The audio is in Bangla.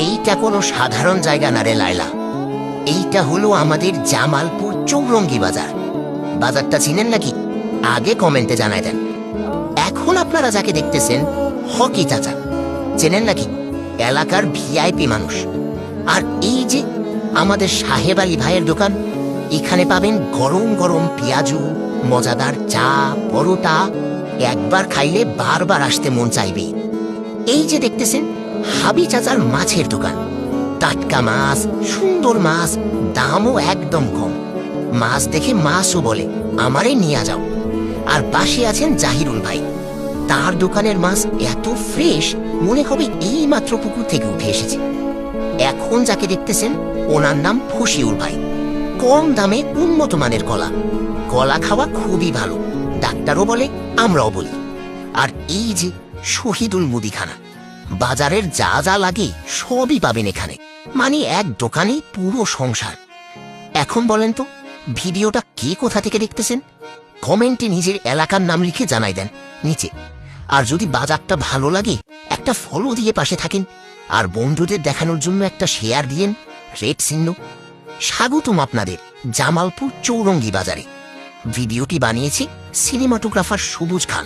এইটা কোনো সাধারণ জায়গা না রে লায়লা, এইটা হলো আমাদের জামালপুর চৌরঙ্গি বাজার। বাজারটা চিনেন নাকি? আগে কমেন্টে জানায় দেন। এখন আপনারা যাকে দেখতেছেন হকি চাচা, চেনেন নাকি? এলাকার ভিআইপি মানুষ। আর এই যে আমাদের সাহেব আলী ভাইয়ের দোকান, এখানে পাবেন গরম গরম পেঁয়াজু, মজাদার চা, পরোটা, একবার খাইলে বারবার আসতে মন চাইবে। এই যে দেখতেছেন হাবি চাচার মাছের দোকান, টাটকা মাছ, সুন্দর মাছ, দামও একদম কম। মাছ দেখে মাছও বলে আমারে নিয়ে যাও। আর পাশে আছেন জাহিরুল ভাই, তার দোকানের মাছ এত ফ্রেশ মনে হবে এই মাত্র পুকুর থেকে উঠে এসেছে। এখন যাকে দেখতেছেন ওনার নাম ফসিউল ভাই, কম দামে উন্নত মানের কলা। কলা খাওয়া খুবই ভালো, ডাক্তারও বলে, আমরাও বলি। আর এই যে শহীদুল মুদিখানা, বাজারের যা যা লাগে সবই পাবেন এখানে, মানে এক দোকানে পুরো সংসার। এখন বলেন তো ভিডিওটা কে কোথা থেকে দেখতেছেন? কমেন্টে নিজের এলাকার নাম লিখে জানাই দেন নিচে। আর যদি বাজারটা ভালো লাগে একটা ফলো দিয়ে পাশে থাকেন, আর বন্ধুদের দেখানোর জন্য একটা শেয়ার দিয়েন, রেড চিহ্ন। স্বাগতম আপনাদের জামালপুর চৌরঙ্গি বাজারে। ভিডিওটি বানিয়েছে সিনেমাটোগ্রাফার সবুজ খান।